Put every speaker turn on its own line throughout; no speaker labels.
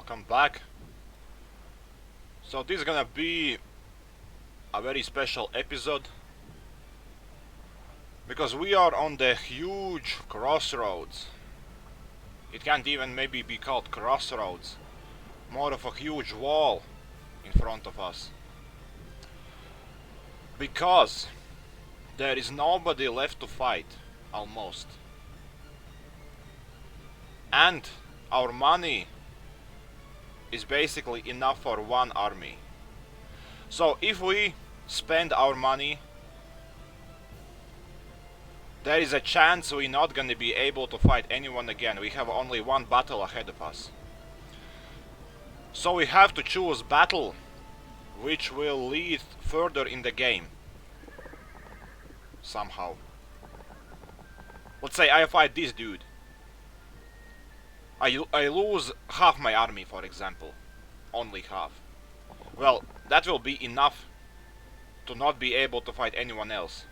welcome back. So this is gonna be a very special episode because we are on the huge crossroads. It can't even maybe be called crossroads, more of a huge wall in front of us. Because there is nobody left to fight, almost. And our money is basically enough for one army. So if we spend our money, there is a chance we're not gonna be able to fight anyone again. We have only one battle ahead of us. So we have to choose battle which will lead further in the game. Somehow. Let's say I fight this dude. I lose half my army, for example. Only half. Well, that will be enough to not be able to fight anyone else.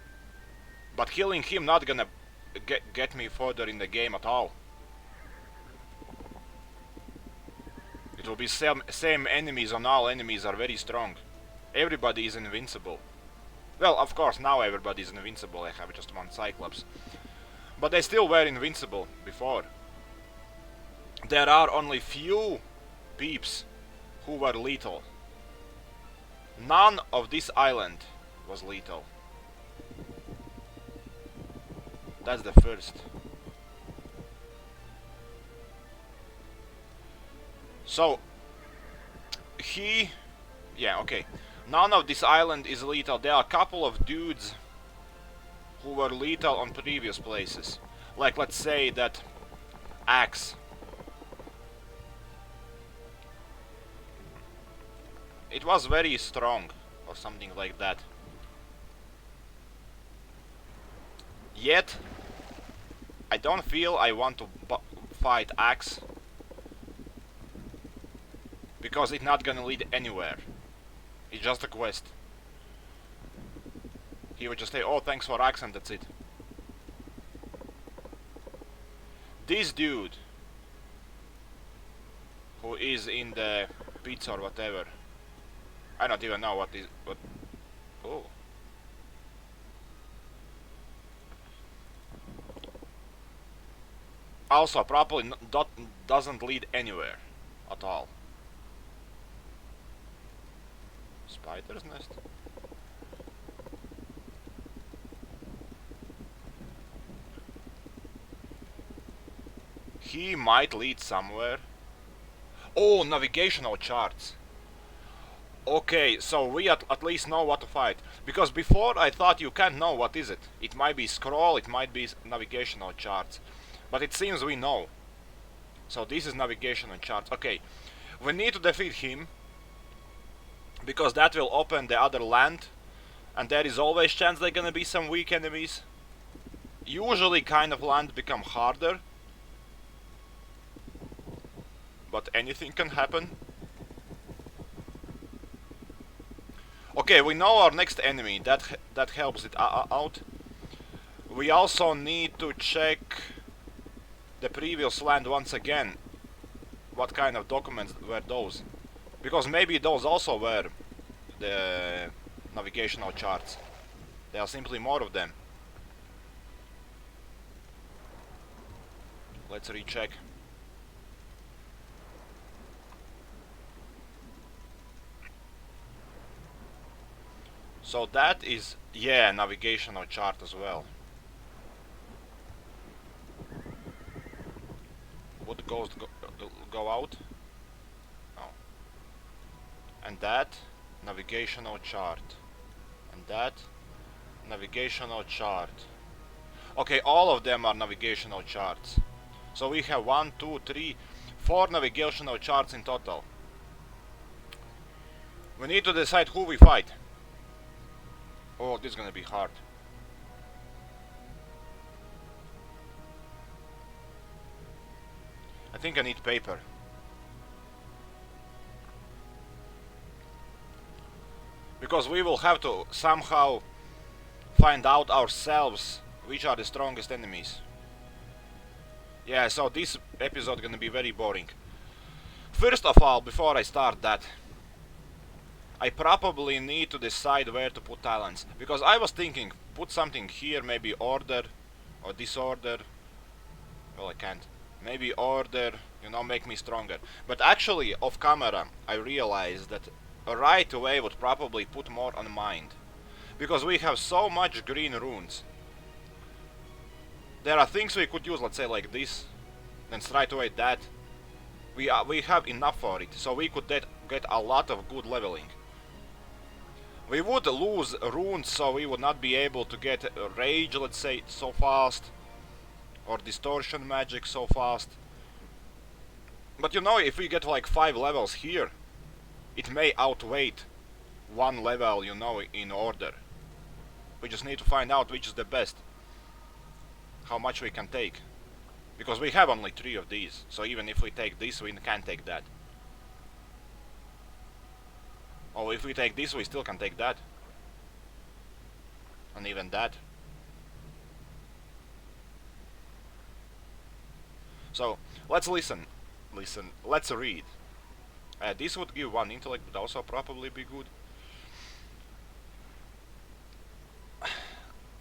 But killing him not gonna get me further in the game at all. It will be same enemies on all enemies are very strong. Everybody is invincible. Well, of course, now everybody is invincible. I have just one Cyclops. But they still were invincible before. There are only few peeps who were lethal. None of this island was lethal. That's the first. So, yeah, okay. None of this island is lethal. There are a couple of dudes who were lethal on previous places. Like, let's say that Axe. It was very strong, or something like that. Yet, I don't feel I want to fight Axe, because it's not gonna lead anywhere. It's just a quest. He would just say, oh, thanks for Axe, and that's it. This dude, who is in the pits or whatever, I don't even know what. Oh. Also, probably doesn't lead anywhere at all. Spider's nest? He might lead somewhere. Oh, navigational charts. Okay, so we at least know what to fight. Because before I thought you can't know what is it. It might be scroll, it might be navigational charts. But it seems we know. So this is navigational charts. Okay, we need to defeat him. Because that will open the other land. And there is always chance there gonna be some weak enemies. Usually kind of land become harder. But anything can happen. Okay, we know our next enemy. That helps it out. We also need to check the previous land once again. What kind of documents were those? Because maybe those also were the navigational charts. There are simply more of them. Let's recheck. So that is, yeah, navigational chart as well. Would ghost go out? No. And that, navigational chart. And that, navigational chart. Okay, all of them are navigational charts. So we have 1, 2, 3, 4 navigational charts in total. We need to decide who we fight. Oh, this is gonna be hard. I think I need paper. Because we will have to somehow find out ourselves which are the strongest enemies. Yeah, so this episode gonna be very boring. First of all, before I start that, I probably need to decide where to put talents. Because I was thinking, put something here, maybe order or disorder. Well, I can't. Maybe order, you know, make me stronger. But actually, off camera, I realized that a right way would probably put more on mind. Because we have so much green runes. There are things we could use, let's say like this. Then straight away that. We have enough for it, so we could get a lot of good leveling. We would lose runes, so we would not be able to get rage, let's say, so fast. Or distortion magic so fast. But you know, if we get like 5 levels here, it may outweigh 1 level, you know, in order. We just need to find out which is the best. How much we can take. Because we have only 3 of these, so even if we take this, we can't take that. Oh, if we take this, we still can take that. And even that. So, let's listen. Let's read. This would give 1 intellect, but also probably be good.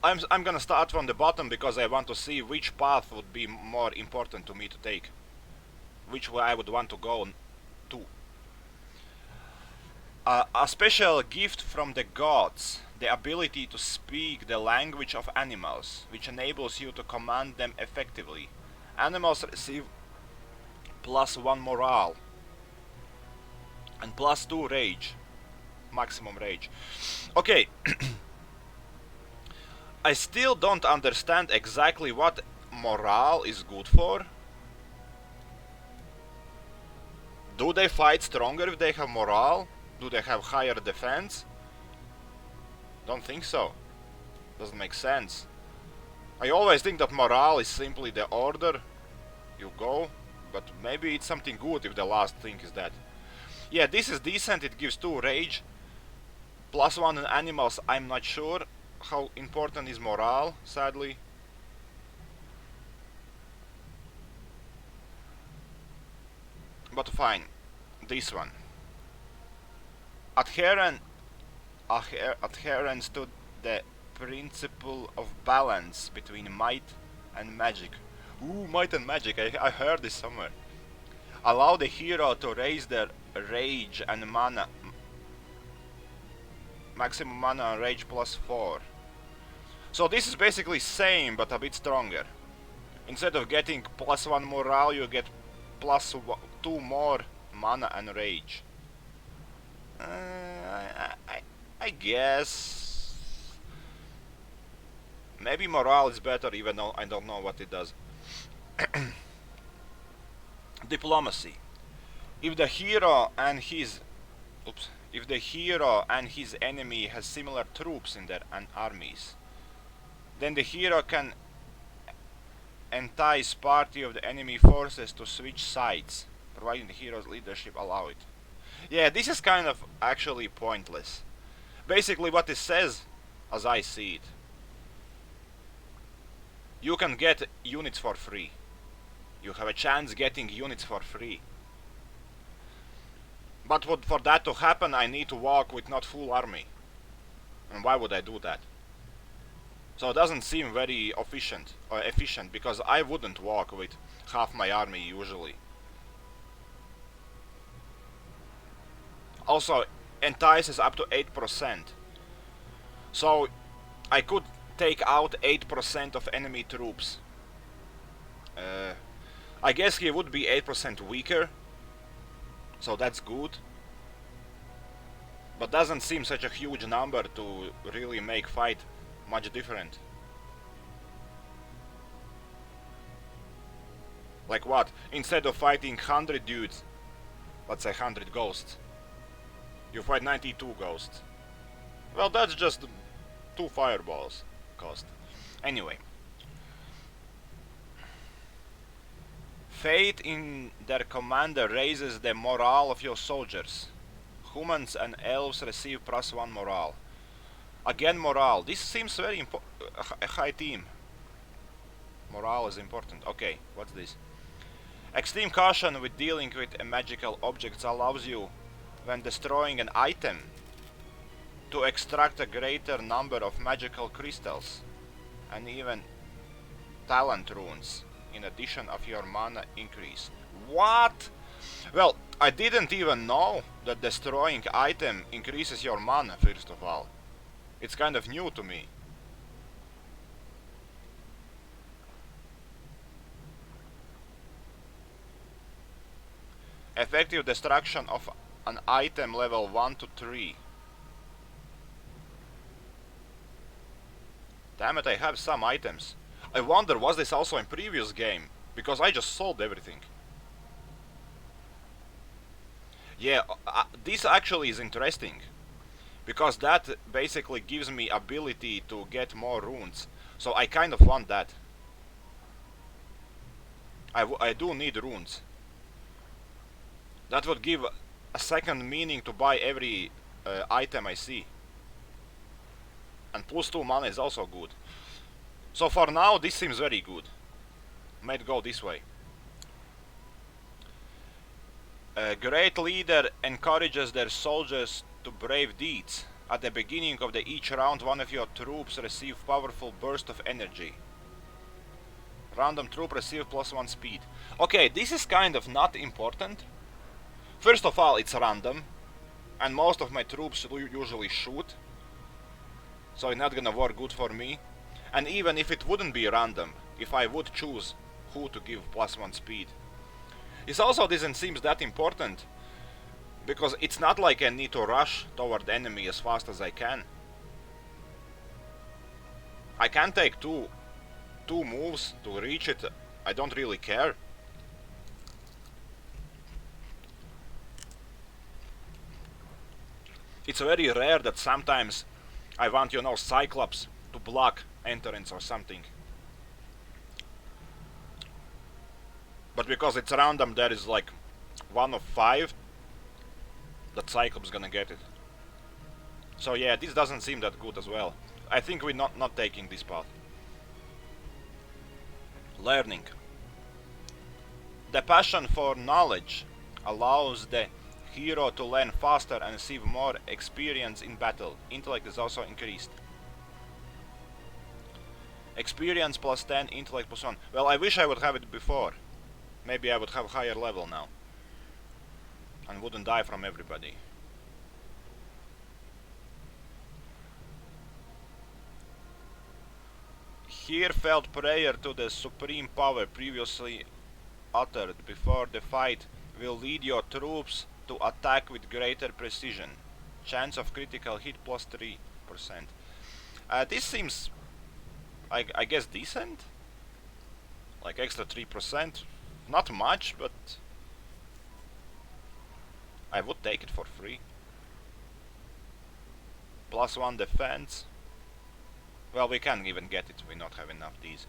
I'm gonna start from the bottom because I want to see which path would be more important to me to take. Which way I would want to go to. A special gift from the gods, the ability to speak the language of animals, which enables you to command them effectively. Animals receive +1 morale and +2 rage, maximum rage. Okay. I still don't understand exactly what morale is good for. Do they fight stronger if they have morale? Do they have higher defense? Don't think so. Doesn't make sense. I always think that morale is simply the order. You go, but maybe it's something good if the last thing is that. Yeah, this is decent, it gives 2 rage. +1 on animals, I'm not sure how important is morale, sadly. But fine, this one. Adherence to the principle of balance between might and magic. Ooh, might and magic, I heard this somewhere. Allow the hero to raise their rage and mana. Maximum mana and rage +4. So this is basically same, but a bit stronger. Instead of getting +1 morale, you get +2 more mana and rage. I guess maybe morale is better, even though I don't know what it does. Diplomacy. If the hero and his enemy has similar troops in their armies, then the hero can entice party of the enemy forces to switch sides, providing the hero's leadership allow it. Yeah, this is kind of actually pointless. Basically what it says, as I see it, you can get units for free. You have a chance getting units for free. But for that to happen, I need to walk with not full army. And why would I do that? So it doesn't seem very efficient, because I wouldn't walk with half my army usually. Also, entices up to 8%. So I could take out 8% of enemy troops. I guess he would be 8% weaker. So that's good. But doesn't seem such a huge number to really make fight much different. Like what? Instead of fighting 100 dudes, let's say 100 ghosts, you fight 92 ghosts. Well, that's just 2 fireballs cost. Anyway. Faith in their commander raises the morale of your soldiers. Humans and elves receive +1 morale. Again morale. This seems very a high team. Morale is important. Okay, what's this? Extreme caution with dealing with magical objects allows you, when destroying an item, to extract a greater number of magical crystals and even talent runes in addition of your mana increase. What? Well, I didn't even know that destroying item increases your mana, first of all. It's kind of new to me. Effective destruction of an item level 1 to 3. Damn it, I have some items. I wonder, was this also in previous game? Because I just sold everything. Yeah, this actually is interesting. Because that basically gives me ability to get more runes. So I kind of want that. I do need runes. That would give a second meaning to buy every item I see. And plus 2 mana is also good. So for now this seems very good. Might go this way. A great leader encourages their soldiers to brave deeds. At the beginning of each round, one of your troops receive powerful burst of energy. Random troop receive +1 speed. Okay, this is kind of not important. First of all, it's random, and most of my troops usually shoot, so it's not gonna work good for me. And even if it wouldn't be random, if I would choose who to give +1 speed, it also doesn't seem that important, because it's not like I need to rush toward the enemy as fast as I can. I can take two moves to reach it. I don't really care. It's very rare that sometimes I want, you know, Cyclops to block entrance or something. But because it's random, there is like 1 of 5 that Cyclops gonna get it. So yeah, this doesn't seem that good as well. I think we're not taking this path. Learning. The passion for knowledge allows the hero to learn faster and receive more experience in battle. Intellect is also increased. Experience +10, intellect +1. Well, I wish I would have it before. Maybe I would have higher level now. And wouldn't die from everybody. Heartfelt prayer to the supreme power previously uttered before the fight will lead your troops to attack with greater precision. Chance of critical hit +3%. This seems, I guess, decent. Like extra 3%. Not much, but I would take it for free. +1 defense. Well, we can't even get it. We not have enough these.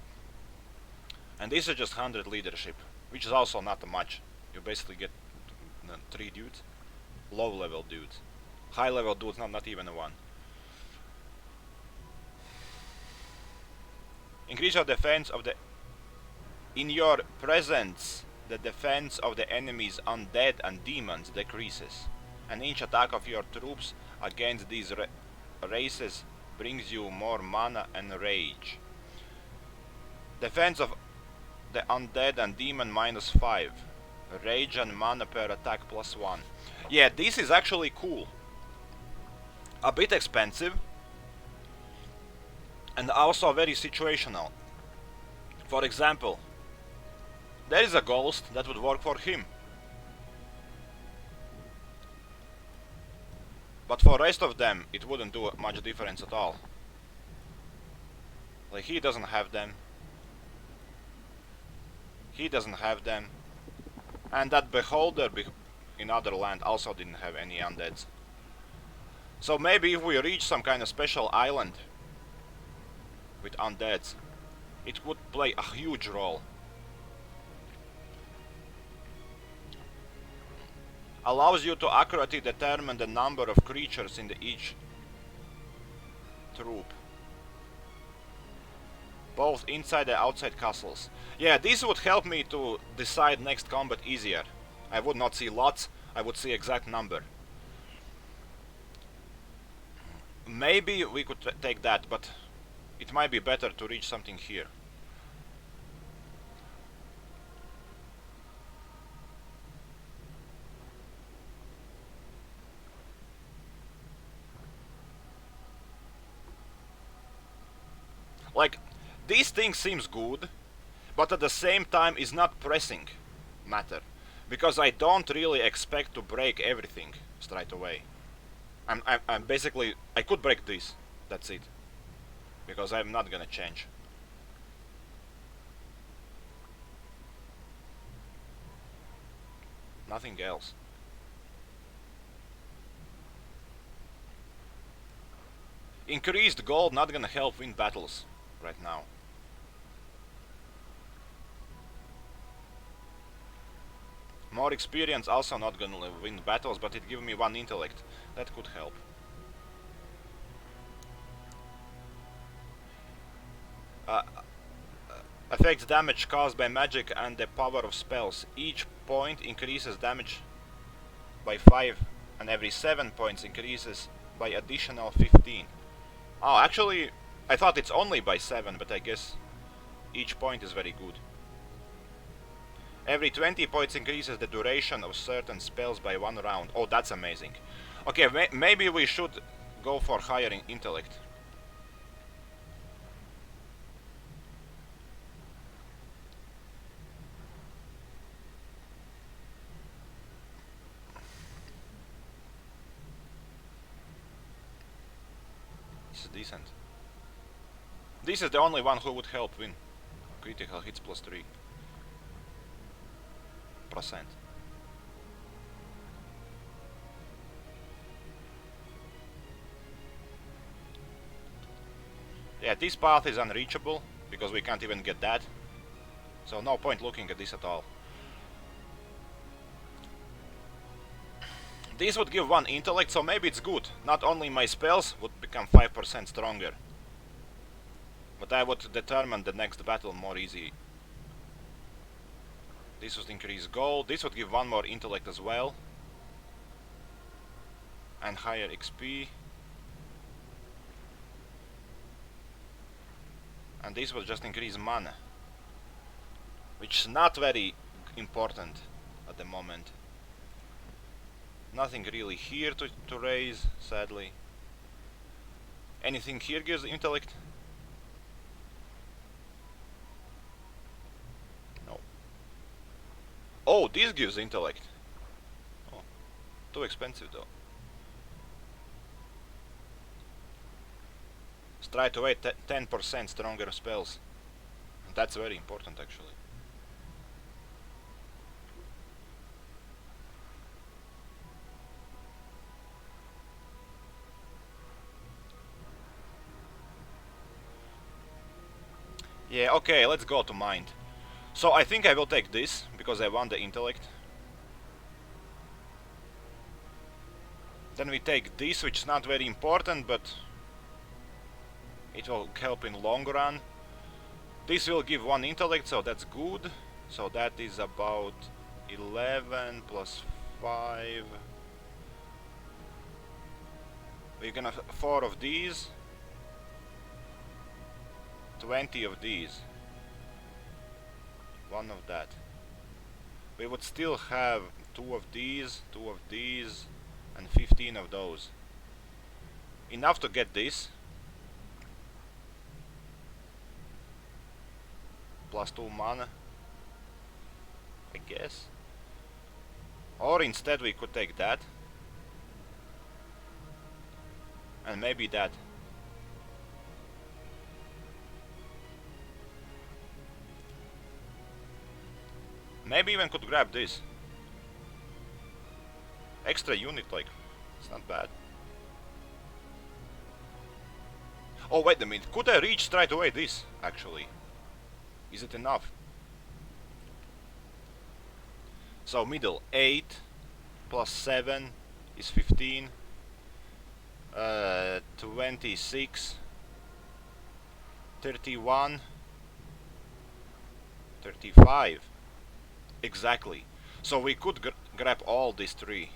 And these are just 100 leadership, which is also not much. You basically get 3 dudes. Low level dudes. High level dudes, not even a 1. Increase your defense of the... In your presence, the defense of the enemy's undead and demons decreases. And each attack of your troops against these races brings you more mana and rage. Defense of the undead and demon -5. Rage and mana per attack +1. Yeah, this is actually cool. A bit expensive. And also very situational. For example, there is a ghost that would work for him. But for rest of them, it wouldn't do much difference at all. Like, he doesn't have them. He doesn't have them. And that beholder in other land also didn't have any undeads. So maybe if we reach some kind of special island with undeads, it would play a huge role. Allows you to accurately determine the number of creatures in each troop. both inside and outside castles. Yeah, this would help me to decide next combat easier. I would not see lots, I would see exact number. Maybe we could take that, but it might be better to reach something here. Like, these things seems good, but at the same time is not pressing matter. Because I don't really expect to break everything straight away. I'm basically, I could break this, that's it. Because I'm not gonna change. Nothing else. Increased gold not gonna help win battles right now. More experience also not gonna win battles, but it give me 1 intellect. That could help. Affects damage caused by magic and the power of spells. Each point increases damage by 5 and every 7 points increases by additional 15. Oh, actually, I thought it's only by 7, but I guess each point is very good. Every 20 points increases the duration of certain spells by 1 round. Oh, that's amazing. Okay, maybe we should go for higher intellect. This is decent. This is the only one who would help win. Critical hits plus 3%. Yeah, this path is unreachable because we can't even get that. So no point looking at this at all. This would give 1 intellect, so maybe it's good. Not only my spells would become 5% stronger, but I would determine the next battle more easy. This would increase gold. This would give 1 more intellect as well. And higher XP. And this would just increase mana, which is not very important at the moment. Nothing really here to raise, sadly. Anything here gives intellect? No. Oh, this gives intellect. Oh, too expensive though. Straight away 10% stronger spells. That's very important actually. Yeah, okay, let's go to mind. So I think I will take this, because I want the intellect. Then we take this, which is not very important, but it will help in long run. This will give 1 intellect, so that's good. So that is about 11 plus 5. We're gonna 4 of these. 20 of these. 1 of that. We would still have 2 of these, 2 of these, and 15 of those. Enough to get this. Plus 2 mana, I guess. Or instead we could take that. And maybe that. Maybe even could grab this. Extra unit, like, it's not bad. Oh, wait a minute, could I reach straight away this, actually? Is it enough? So middle 8 plus 7 is 15. 26. 31. 35. Exactly. So we could grab all these three.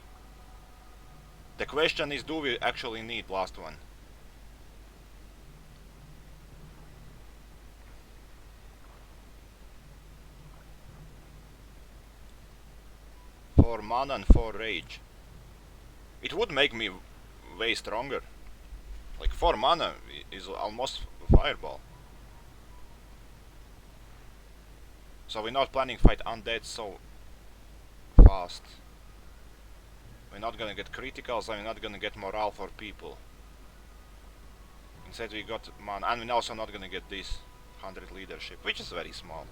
The question is, do we actually need last one? For mana and for rage. It would make me way stronger. Like 4 mana is almost fireball. So we're not planning fight undead so fast. We're not gonna get criticals and we're not gonna get morale for people. Instead we got mana, and we're also not gonna get this 100 leadership, which is very small.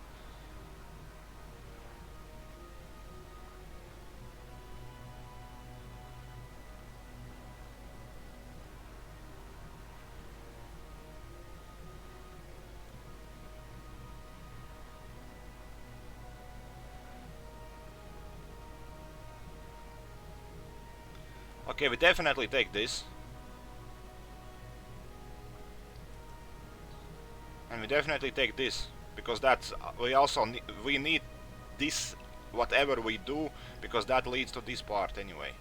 Okay, we definitely take this. And we definitely take this, because that's we need this whatever we do, because that leads to this part anyway.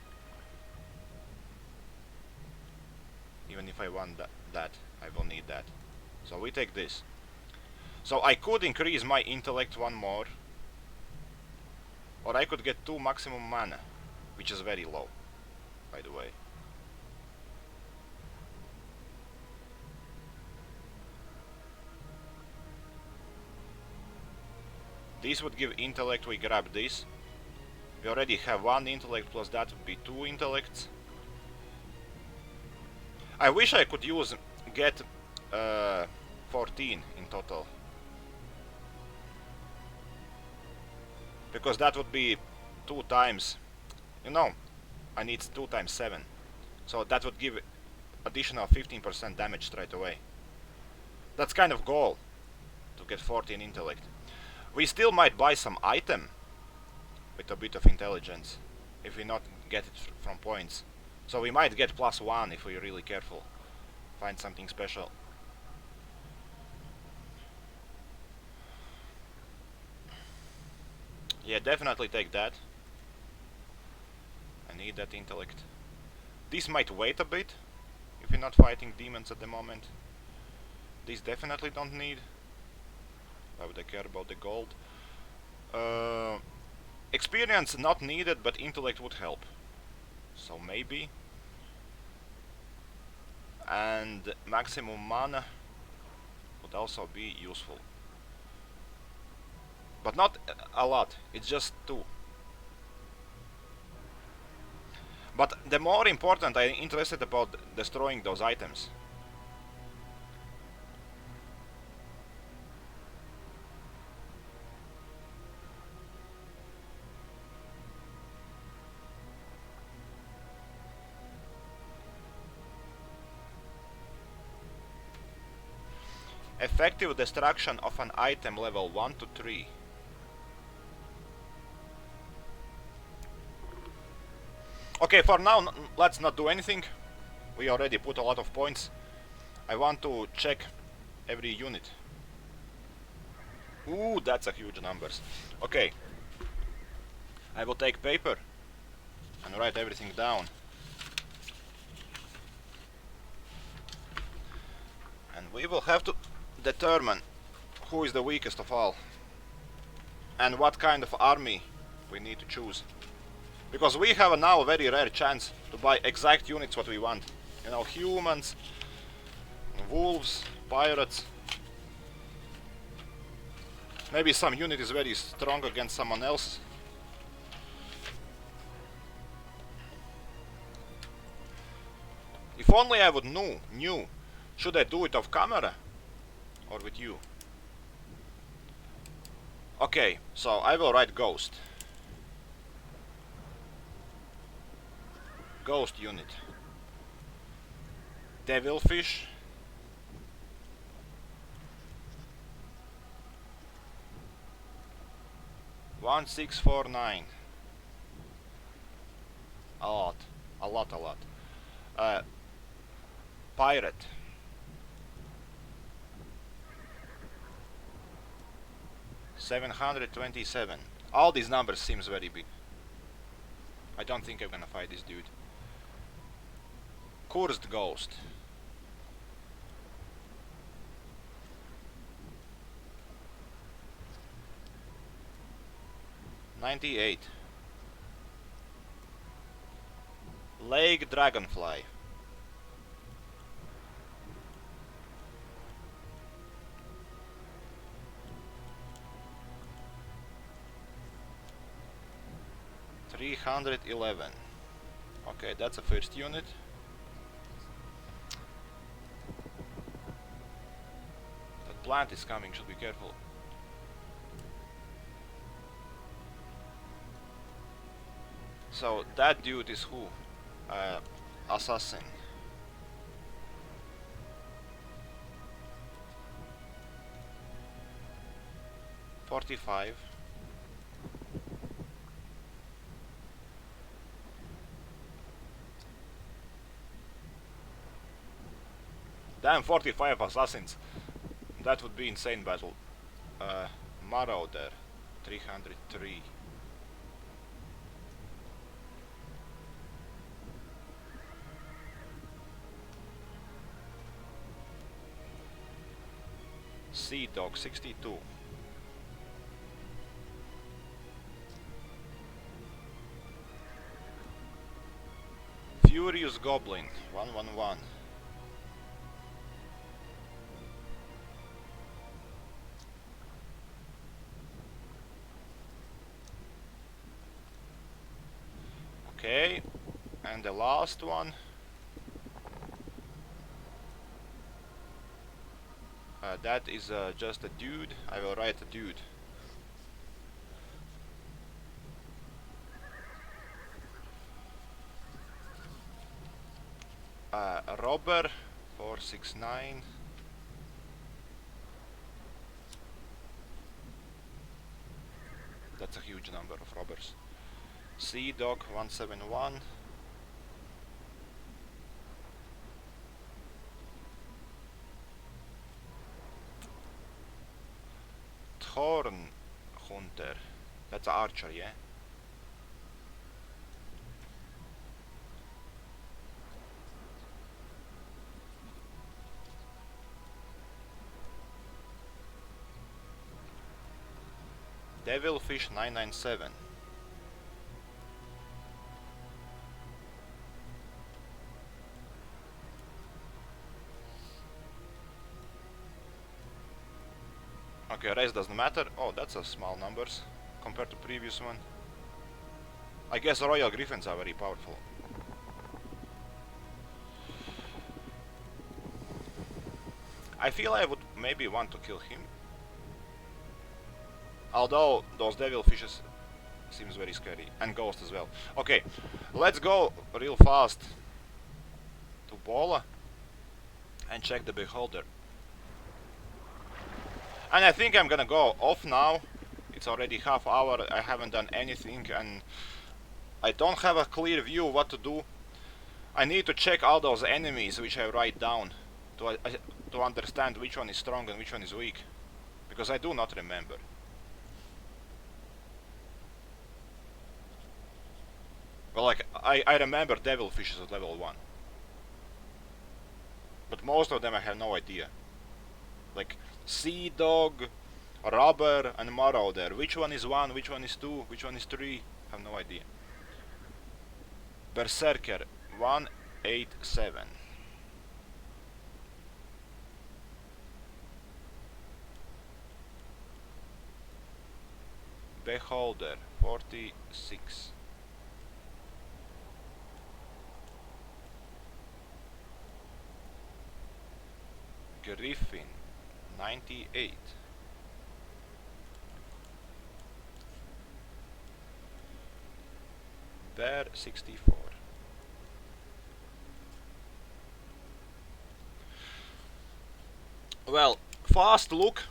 Even if I want that, I will need that. So we take this. So I could increase my intellect one more, or I could get 2 maximum mana, which is very low, by the way. This would give intellect, we grab this. We already have 1 intellect, plus that would be 2 intellects. I wish I could get 14 in total. Because that would be 2 times, I need 2 times 7. So that would give additional 15% damage straight away. That's kind of goal, to get 14 intellect. We still might buy some item with a bit of intelligence, if we not get it from points. So we might get +1 if we're really careful. Find something special. Yeah, definitely take that. I need that intellect. This might wait a bit, if we're not fighting demons at the moment. These definitely don't need. Why would I care about the gold? Experience not needed, but intellect would help. So maybe. And maximum mana would also be useful. But not a lot, it's just 2. But the more important, I'm interested about destroying those items. Effective destruction of an item level 1 to 3. Okay, for now, let's not do anything. We already put a lot of points. I want to check every unit. Ooh, that's a huge numbers. Okay. I will take paper and write everything down. And we will have to determine who is the weakest of all. And what kind of army we need to choose. Because we have now a very rare chance to buy exact units what we want. Humans, wolves, pirates. Maybe some unit is very strong against someone else. If only I would knew, should I do it off camera or with you? Okay, so I will write ghost. Ghost unit. Devilfish. One 649. A lot. Pirate. 727. All these numbers seems very big. I don't think I'm gonna fight this dude. Cursed Ghost. $98. Lake Dragonfly. $311. Okay, that's a first unit. That plant is coming, should be careful. So that dude is who? Assassin. $45. Damn, 45 assassins. That would be insane battle. Marauder, 303. Sea Dog, 62. Furious Goblin, 111. Okay, and the last one. That is just a dude. I will write a dude. Robber, 469. That's a huge number of robbers. Sea Dog, 171. Thorn Hunter. That's an archer, yeah? Devilfish, 997. Okay, race doesn't matter. Oh, that's a small numbers compared to previous one. I guess Royal Griffins are very powerful. I feel I would maybe want to kill him. Although those devil fishes seems very scary, and ghost as well. Okay, let's go real fast to Bola and check the beholder. And I think I'm gonna go off now. It's already half hour, I haven't done anything and I don't have a clear view what to do. I need to check all those enemies which I write down to understand which one is strong and which one is weak. Because I do not remember. Well, like, I remember devilfishes at level 1. But most of them I have no idea. Like, Sea Dog, Robber and Marauder. Which one is 1, which one is 2, which one is 3? I have no idea. Berserker, 187. Beholder, 46. Griffin, 98. Bear, 64. Well, fast look.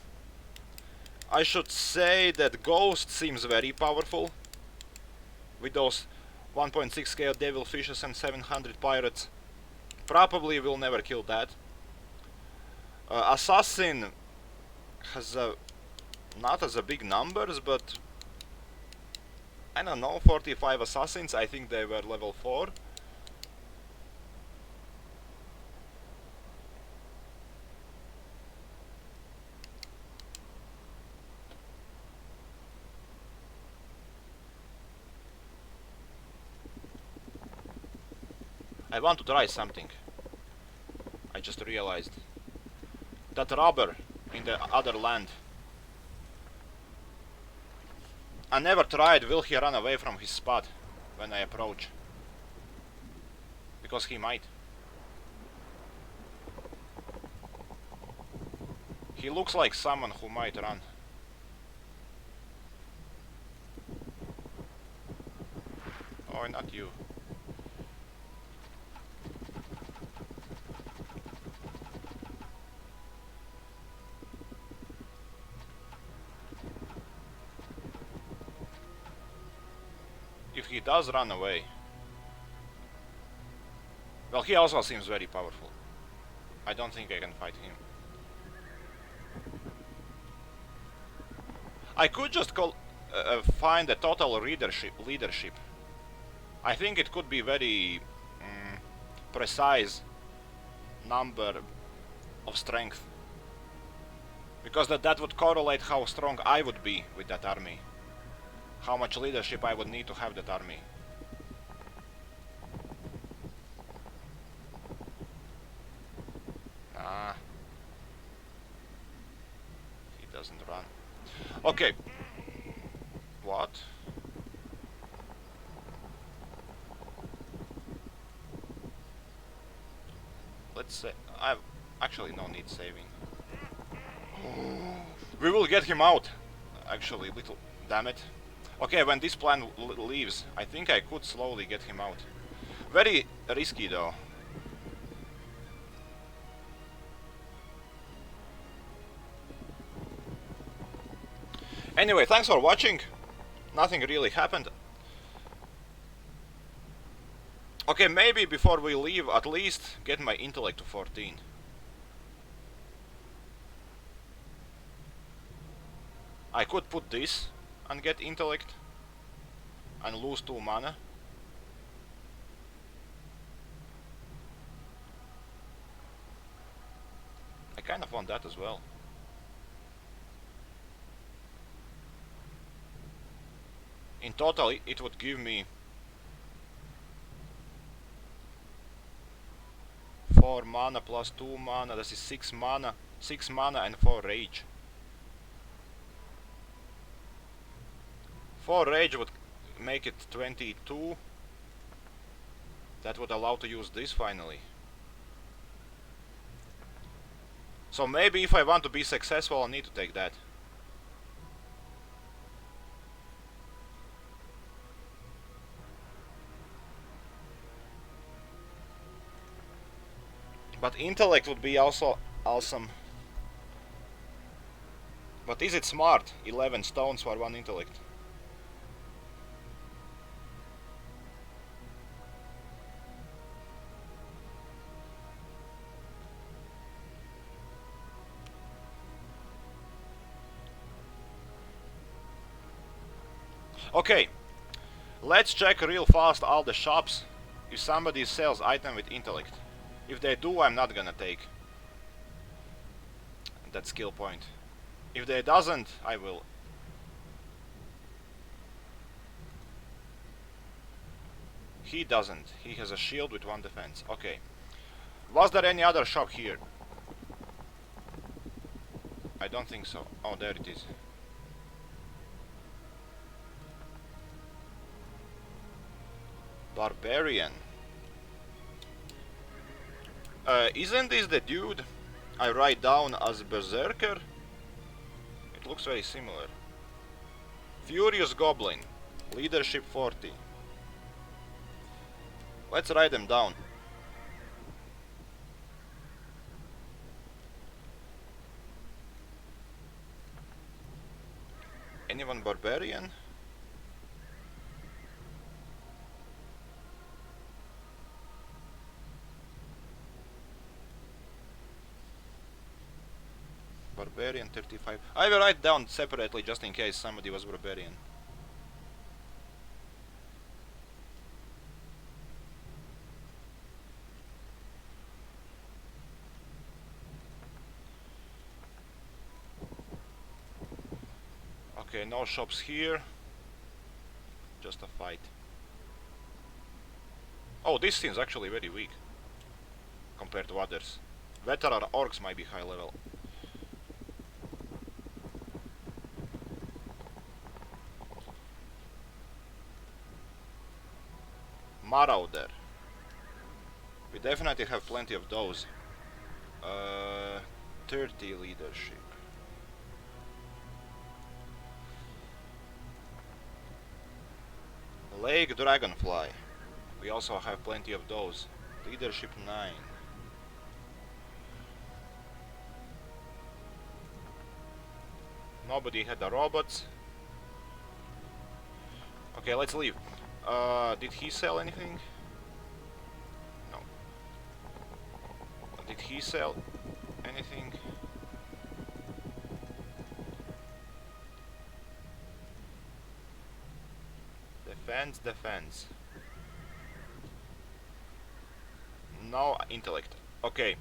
I should say that Ghost seems very powerful. With those 1.6 scale devil fishes and 700 pirates. Probably will never kill that. Assassin has a not as a big numbers, but I don't know, 45 assassins, I think they were level 4. I want to try something. I just realized. That robber in the other land. I never tried, will he run away from his spot when I approach? Because he might. He looks like someone who might run. Oh, not you. If he does run away... Well, he also seems very powerful. I don't think I can fight him. I could just find a total leadership. I think it could be very precise number of strength. Because that would correlate how strong I would be with that army. How much leadership I would need to have that army. Ah. He doesn't run. Okay. What? Let's say... I've actually no need saving. We will get him out. Actually, little... Damn it. Okay, when this plan leaves, I think I could slowly get him out. Very risky though. Anyway, thanks for watching. Nothing really happened. Okay, maybe before we leave, at least get my intellect to 14. I could put this and get intellect and lose 2 mana. I kind of want that as well. In total it would give me 4 mana plus 2 mana, this is 6 mana, 6 mana and 4 rage. 4 rage would make it 22. That would allow to use this finally. So maybe if I want to be successful, I'll need to take that. But intellect would be also awesome. But is it smart? 11 stones for 1 intellect. Okay, let's check real fast all the shops if somebody sells item with intellect. If they do, I'm not gonna take that skill point. If they doesn't, I will. He doesn't. He has a shield with 1 defense. Okay. Was there any other shop here? I don't think so. Oh, there it is. Barbarian. Isn't this the dude I write down as Berserker? It looks very similar. Furious Goblin. Leadership 40. Let's write them down. Anyone Barbarian? Barbarian 35. I will write down separately just in case somebody was barbarian. Okay, no shops here. Just a fight. Oh, this seems actually very weak compared to others. Veteran orcs might be high level. Marauder. We definitely have plenty of those. 30 leadership. Lake Dragonfly. We also have plenty of those. Leadership 9. Nobody had the robots. Okay, let's leave. Did he sell anything? No. Did he sell anything? Defense, defense. No intellect. Okay.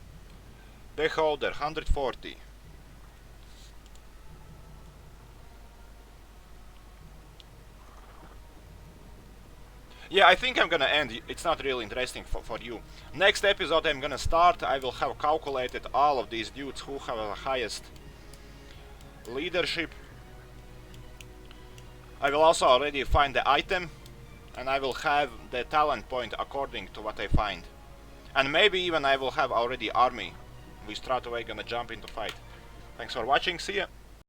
Beholder, 140. Yeah, I think I'm gonna end. It's not really interesting for you. Next episode I'm gonna start. I will have calculated all of these dudes who have the highest leadership. I will also already find the item, and I will have the talent point according to what I find. And maybe even I will have already army. We straight away gonna jump into fight. Thanks for watching, see ya!